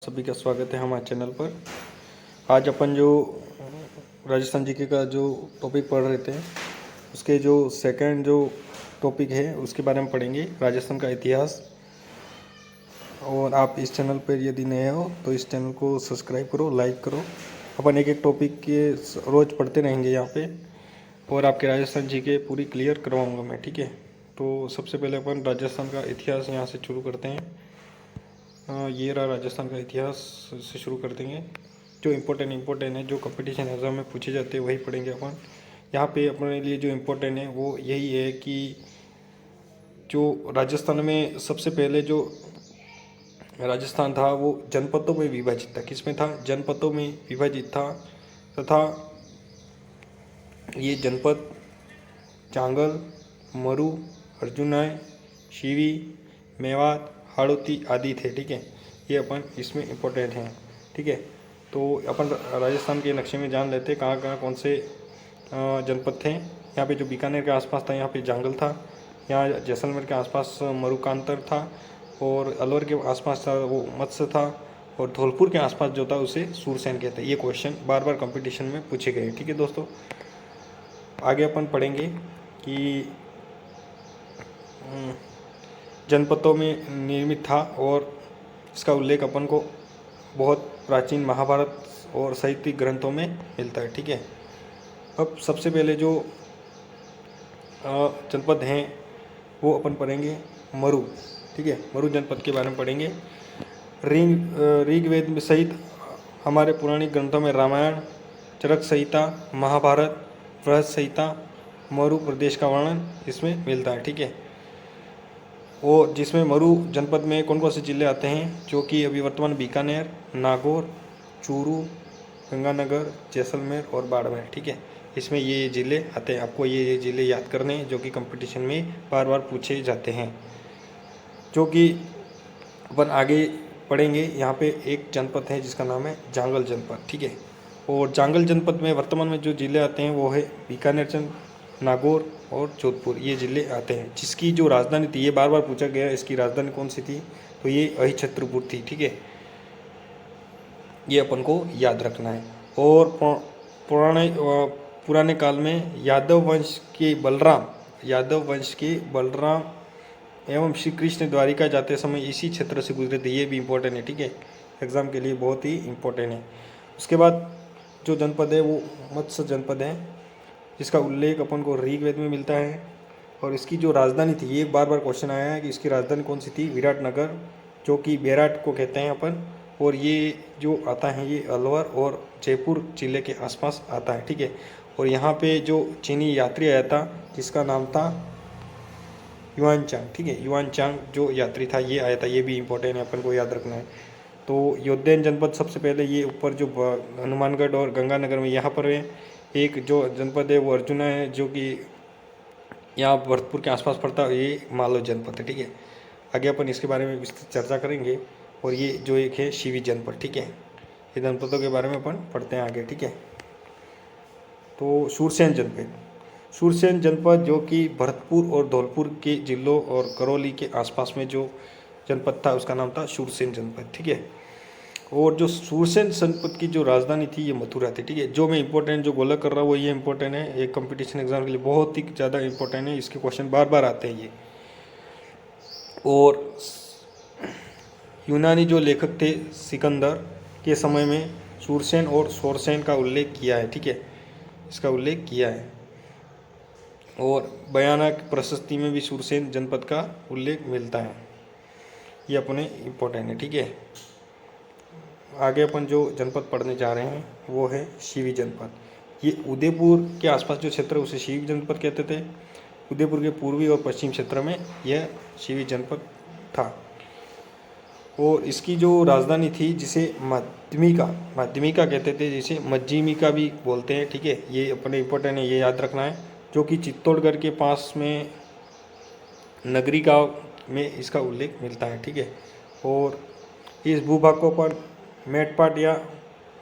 सभी का स्वागत है हमारे चैनल पर। आज अपन जो राजस्थान जीके का जो टॉपिक पढ़ रहे थे उसके जो सेकंड जो टॉपिक है उसके बारे में पढ़ेंगे, राजस्थान का इतिहास। और आप इस चैनल पर यदि नए हो तो इस चैनल को सब्सक्राइब करो, लाइक करो। अपन एक एक टॉपिक के रोज़ पढ़ते रहेंगे यहाँ पे और आपके राजस्थान जीके पूरी क्लियर करवाऊँगा मैं, ठीक है। तो सबसे पहले अपन राजस्थान का इतिहास यहाँ से शुरू करते हैं। ये रहा राजस्थान का इतिहास से शुरू कर देंगे। जो इम्पोर्टेंट है, जो कंपटीशन एग्ज़ाम में पूछे जाते हैं वही पढ़ेंगे अपन। यहाँ पे अपने लिए जो इम्पोर्टेंट है वो यही है कि जो राजस्थान में सबसे पहले जो राजस्थान था वो जनपदों में विभाजित था। किस में था? जनपदों में विभाजित था। तथा ये जनपद चांगल, मरु, अर्जुनाय, शिवी, मेवात, हाड़ौती आदि थे, ठीक है। ये अपन इसमें इम्पोर्टेंट हैं, ठीक है। तो अपन राजस्थान के नक्शे में जान लेते कहाँ कहाँ कौन से जनपद थे। यहाँ पे जो बीकानेर के आसपास था यहाँ पे जांगल था। यहाँ जैसलमेर के आसपास मरुकांतर था और अलवर के आसपास था वो मत्स्य था। और धौलपुर के आसपास जो था उसे सूरसेन कहते हैं। ये क्वेश्चन बार बार कंपटीशन में पूछे गए, ठीक है दोस्तों। आगे अपन पढ़ेंगे कि जनपदों में निर्मित था और इसका उल्लेख अपन को बहुत प्राचीन महाभारत और साहित्यिक ग्रंथों में मिलता है, ठीक है। अब सबसे पहले जो जनपद हैं वो अपन पढ़ेंगे मरु, ठीक है। मरु जनपद के बारे में पढ़ेंगे। ऋग्वेद में सहित हमारे पुरानी ग्रंथों में रामायण, चरक संहिता, महाभारत, बृहद संहिता, मरु प्रदेश का वर्णन इसमें मिलता है, ठीक है। और जिसमें मरु जनपद में कौन कौन से जिले आते हैं, जो कि अभी वर्तमान बीकानेर, नागौर, चूरू, गंगानगर, जैसलमेर और बाड़मेर, ठीक है। इसमें ये ज़िले आते हैं। आपको ये ज़िले याद करने हैं जो कि कंपटीशन में बार बार पूछे जाते हैं, जो कि अपन आगे पढ़ेंगे। यहाँ पे एक जनपद है जिसका नाम है जांगल जनपद, ठीक है। और जांगल जनपद में वर्तमान में जो ज़िले आते हैं वो है बीकानेर, नागौर और जोधपुर, ये ज़िले आते हैं। जिसकी जो राजधानी थी, ये बार बार पूछा गया इसकी राजधानी कौन सी थी, तो ये अहिछत्रपुर थी, ठीक है। ये अपन को याद रखना है। और पुराने काल में यादव वंश के बलराम एवं श्री कृष्ण द्वारिका जाते समय इसी क्षेत्र से गुजरे थे। ये भी इम्पोर्टेंट है, ठीक है। एग्ज़ाम के लिए बहुत ही इम्पोर्टेंट है। उसके बाद जो जनपद है वो मत्स्य जनपद है, जिसका उल्लेख अपन को ऋग्वेद में मिलता है। और इसकी जो राजधानी थी, ये बार बार क्वेश्चन आया है कि इसकी राजधानी कौन सी थी। विराटनगर, जो कि बेराट को कहते हैं अपन। और ये जो आता है ये अलवर और जयपुर जिले के आसपास आता है, ठीक है। और यहाँ पे जो चीनी यात्री आया था जिसका नाम था युआनचांग, ठीक है। युआनचांग जो यात्री था ये आया था। ये भी इम्पोर्टेंट है, अपन को याद रखना है। तो योद्धेन जनपद सबसे पहले ये ऊपर जो हनुमानगढ़ और गंगानगर में यहाँ पर है। एक जो जनपद है वो अर्जुना है, जो कि यहाँ भरतपुर के आसपास पड़ता है। ये मालव जनपद है, ठीक है। आगे अपन इसके बारे में विस्तृत चर्चा करेंगे। और ये जो एक है शिवी जनपद, ठीक है। ये जनपदों के बारे में अपन पढ़ते हैं आगे, ठीक है। तो सूरसेन जनपद जो कि भरतपुर और धौलपुर के जिलों और करौली के आसपास में जो जनपद था उसका नाम था सूरसेन जनपद, ठीक है। और जो सूरसेन जनपद की जो राजधानी थी ये मथुरा थी, ठीक है। जो मैं इंपॉर्टेंट जो गोला कर रहा हूँ वो ये इंपॉर्टेंट है, एक कंपटीशन एग्जाम के लिए बहुत ही ज़्यादा इंपॉर्टेंट है। इसके क्वेश्चन बार बार आते हैं ये। और यूनानी जो लेखक थे सिकंदर के समय में सूरसेन और सोरसेन का उल्लेख किया है, ठीक है। इसका उल्लेख किया है। और बयाना की प्रशस्ति में भी सूरसेन जनपद का उल्लेख मिलता है। ये अपने इम्पोर्टेंट है, ठीक है। आगे अपन जो जनपद पढ़ने जा रहे हैं वो है शिवी जनपद। ये उदयपुर के आसपास जो क्षेत्र है उसे शिवी जनपद कहते थे। उदयपुर के पूर्वी और पश्चिम क्षेत्र में यह शिवी जनपद था। और इसकी जो राजधानी थी जिसे माध्यमिका कहते थे, जिसे मज्जिमिका भी बोलते हैं, ठीक है। ये अपने इम्पोर्टेंट है, ये याद रखना है। जो कि चित्तौड़गढ़ के पास में नगरी गांव में इसका उल्लेख मिलता है, ठीक है। और इस भूभाग को अपन मेटपाट या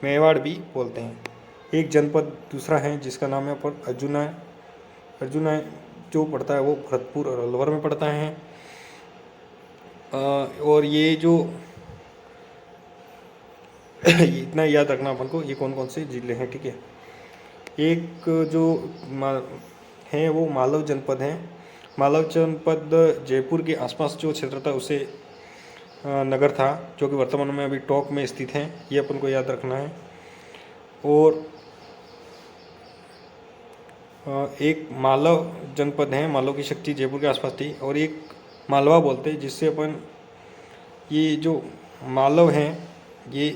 मेवाड़ भी बोलते हैं। एक जनपद दूसरा है जिसका नाम है अपन अर्जुना जो पड़ता है वो भरतपुर और अलवर में पड़ता है। और ये जो इतना याद रखना अपन को, ये कौन कौन से जिले हैं, ठीक है। एक जो है वो मालव जनपद है। मालव जनपद जयपुर के आसपास जो क्षेत्र था उसे नगर था, जो कि वर्तमान में अभी टोंक में स्थित है, ये अपन को याद रखना है। और एक मालव जनपद है, मालव की शक्ति जयपुर के आसपास थी। और एक मालवा बोलते हैं, जिससे अपन ये जो मालव हैं ये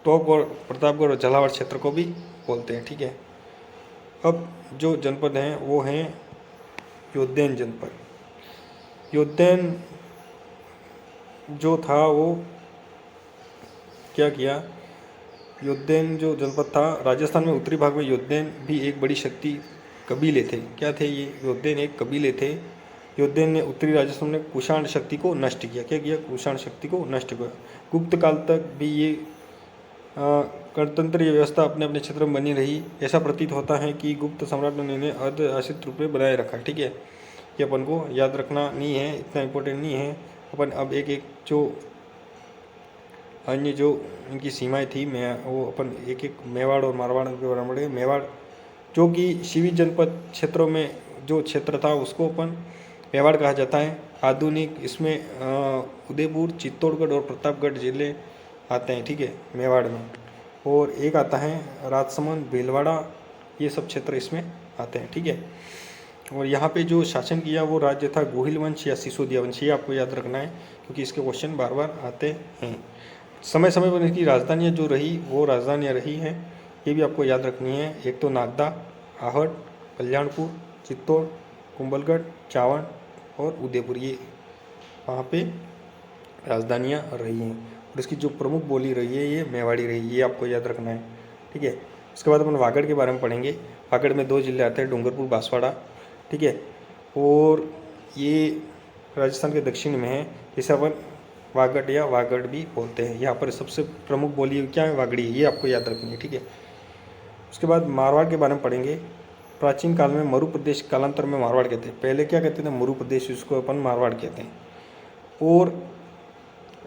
टोंक और प्रतापगढ़ और झालावाड़ क्षेत्र को भी बोलते हैं, ठीक है। अब जो जनपद हैं वो हैं योद्देन जनपद। योद्देन जो था वो क्या किया, योद्देन जो जनपद था राजस्थान में उत्तरी भाग में योद्देन भी एक बड़ी शक्ति कबीले थे। क्या थे ये योद्देन? एक कबीले थे। योद्देन ने उत्तरी राजस्थान में कुषाण शक्ति को नष्ट किया। क्या किया? कुषाण शक्ति को नष्ट किया। गुप्त काल तक भी ये गणतंत्र व्यवस्था अपने अपने क्षेत्र में बनी रही। ऐसा प्रतीत होता है कि गुप्त सम्राट ने इन्हें अर्धशासित रूप में बनाए रखा, ठीक है। ये अपन को याद रखना नहीं है, इतना इम्पोर्टेंट नहीं है। अपन अब एक एक जो अन्य जो इनकी सीमाएं थी मैं वो अपन एक एक मेवाड़ और मारवाड़ के बारे में पढ़ेंगे। मेवाड़ जो कि शिवी जनपद क्षेत्रों में जो क्षेत्र था उसको अपन मेवाड़ कहा जाता है। आधुनिक इसमें उदयपुर, चित्तौड़गढ़ और प्रतापगढ़ जिले आते हैं, ठीक है, मेवाड़ में। और एक आता है राजसमंद, भीलवाड़ा, ये सब क्षेत्र इसमें आते हैं, ठीक है। और यहाँ पे जो शासन किया वो राज्य था गोहिल वंश या सिसोदिया वंश, ये आपको याद रखना है क्योंकि इसके क्वेश्चन बार बार आते हैं। समय समय पर इनकी राजधानियाँ जो रही वो राजधानियाँ रही हैं, ये भी आपको याद रखनी है। एक तो नागदा, आहट, कल्याणपुर, चित्तौड़, कुंभलगढ़, चावड़ और उदयपुर, ये वहाँ पे राजधानियाँ रही हैं। और इसकी जो प्रमुख बोली रही है ये मेवाड़ी रही, ये आपको याद रखना है, ठीक है। उसके बाद अपन वागड़ के बारे में पढ़ेंगे। वागड़ में 2 जिले आते हैं, डूंगरपुर, बांसवाड़ा, ठीक है। और ये राजस्थान के दक्षिण में है, जिसे अपन वागड़ या वागड़ भी बोलते हैं। यहाँ पर सबसे प्रमुख बोली क्या है? वागड़ी, ये आपको याद रखनी है, ठीक है। उसके बाद मारवाड़ के बारे में पढ़ेंगे। प्राचीन काल में मरु प्रदेश, कालांतर में मारवाड़ कहते हैं। पहले क्या कहते थे? मरु प्रदेश, इसको अपन मारवाड़ कहते हैं। और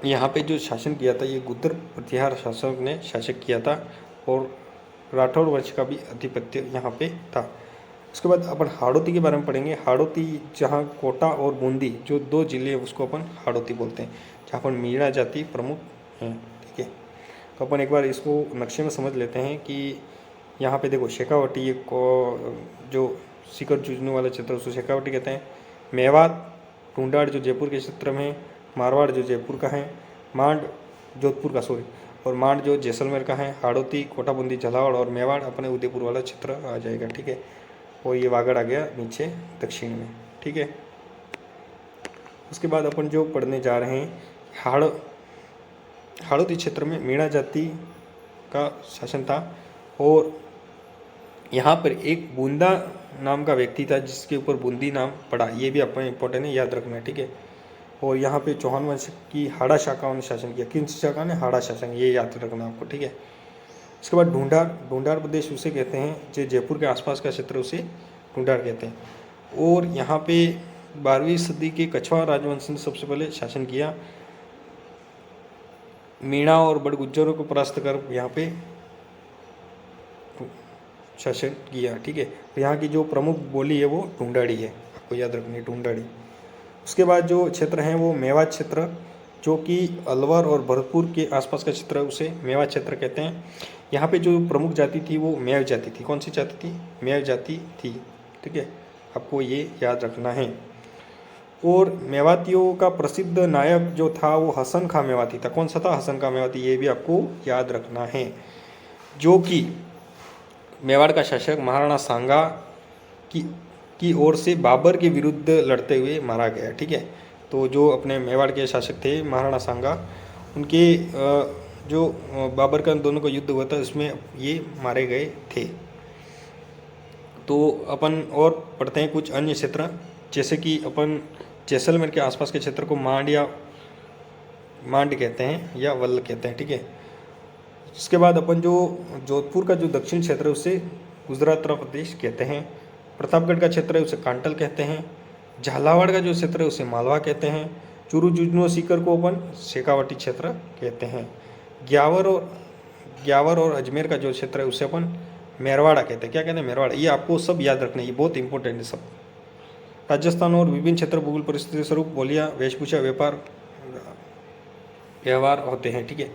यहाँ पे जो शासन किया था ये गुर्जर प्रतिहार शासक ने शासक किया था और राठौड़ वंश का भी आधिपत्य यहाँ पे था। उसके बाद अपन हाड़ौती के बारे में पढ़ेंगे। हाड़ौती जहाँ कोटा और बूंदी जो 2 जिले हैं उसको अपन हाड़ौती बोलते हैं, जहाँ पर मीणा जाति प्रमुख हैं, ठीक है। तो अपन एक बार इसको नक्शे में समझ लेते हैं कि यहाँ पे देखो शेखावटी को जो शिखर जूझने वाला क्षेत्र उसको शेखावटी कहते हैं। मेवात, टूंडाड़ जो जयपुर के क्षेत्र में है, मारवाड़ जो जयपुर का है, मांड जोधपुर का और मांड जो जैसलमेर का है, हाड़ौती, कोटा बूंदी झालावाड़ और मेवाड़ अपने उदयपुर वाला क्षेत्र आ जाएगा, ठीक है। और ये वागड़ आ गया नीचे दक्षिण में, ठीक है। उसके बाद अपन जो पढ़ने जा रहे हैं हाड़ौती क्षेत्र में मीणा जाति का शासन था। और यहाँ पर एक बूंदा नाम का व्यक्ति था जिसके ऊपर बूंदी नाम पड़ा, ये भी अपन इम्पोर्टेंट है, याद रखना है, ठीक है। और यहाँ पे चौहान वंश की हाड़ा शाखाओं ने शासन किया। किन शाखा ने? हाड़ा शासन, ये याद रखना आपको, ठीक है। उसके बाद ढूंढार प्रदेश उसे कहते हैं जो जयपुर के आसपास का क्षेत्र, उसे ढूंढार कहते हैं। और यहाँ पे 12वीं सदी के कछवा राजवंश ने सबसे पहले शासन किया। मीणा और बड़गुज्जरों को परास्त कर यहाँ पे शासन किया, ठीक है। यहाँ की जो प्रमुख बोली है वो ढूंढाड़ी है, आपको याद रखनी है, ढूंढाड़ी। उसके बाद जो क्षेत्र हैं वो मेवात क्षेत्र, जो कि अलवर और भरतपुर के आसपास का क्षेत्र है, उसे मेवात क्षेत्र कहते हैं। यहाँ पे जो प्रमुख जाति थी वो मेव जाति थी। कौन सी जाति थी? मेव जाति थी, ठीक है, आपको ये याद रखना है। और मेवातियों का प्रसिद्ध नायक जो था वो हसन खां मेवाती था। कौन सा था? हसन खां मेवाती, ये भी आपको याद रखना है, जो कि मेवाड़ का शासक महाराणा सांगा की ओर से बाबर के विरुद्ध लड़ते हुए मारा गया, ठीक है। तो जो अपने मेवाड़ के शासक थे महाराणा सांगा, उनके जो बाबर का दोनों का युद्ध हुआ था उसमें ये मारे गए थे। तो अपन और पढ़ते हैं कुछ अन्य क्षेत्र, जैसे कि अपन जैसलमेर के आसपास के क्षेत्र को मांड कहते हैं या वल्ल कहते हैं, ठीक है। उसके बाद अपन जो जोधपुर का जो दक्षिण क्षेत्र है उसे गुजरात प्रदेश कहते हैं। प्रतापगढ़ का क्षेत्र है उसे कांटल कहते हैं। झालावाड़ का जो क्षेत्र है उसे मालवा कहते हैं। चूरू जुजनू सीकर को अपन शेखावटी क्षेत्र कहते हैं। ग्यावर और ग्यावर और अजमेर का जो क्षेत्र है उसे अपन मेरवाड़ा कहते हैं। क्या कहते हैं? मेरवाड़ा। ये आपको सब याद रखना है, ये बहुत इंपॉर्टेंट है सब। राजस्थान और विभिन्न क्षेत्र भूगोल परिस्थिति स्वरूप बोलियां, वेशभूषा, व्यवहार होते हैं। ठीक है,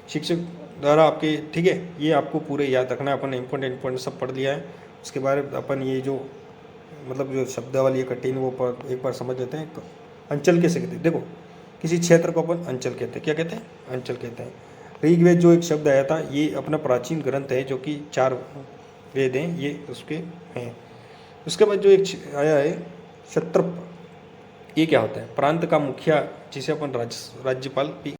शिक्षक द्वारा आपके, ठीक है, ये आपको पूरे याद रखना है। अपन ने इंपॉर्टेंट सब पढ़ लिया है। उसके बारे में अपन ये जो मतलब जो शब्दावली है कठिन वो एक बार समझ लेते हैं। अंचल कैसे कहते हैं? देखो, किसी क्षेत्र को अपन अंचल कहते हैं। क्या कहते हैं? अंचल कहते हैं। ऋग्वेद जो एक शब्द आया था, ये अपना प्राचीन ग्रंथ है जो कि 4 वेद हैं, ये उसके हैं। उसके बाद जो एक आया है क्षत्रप, ये क्या होता है? प्रांत का मुखिया, जिसे अपन राज्यपाल भी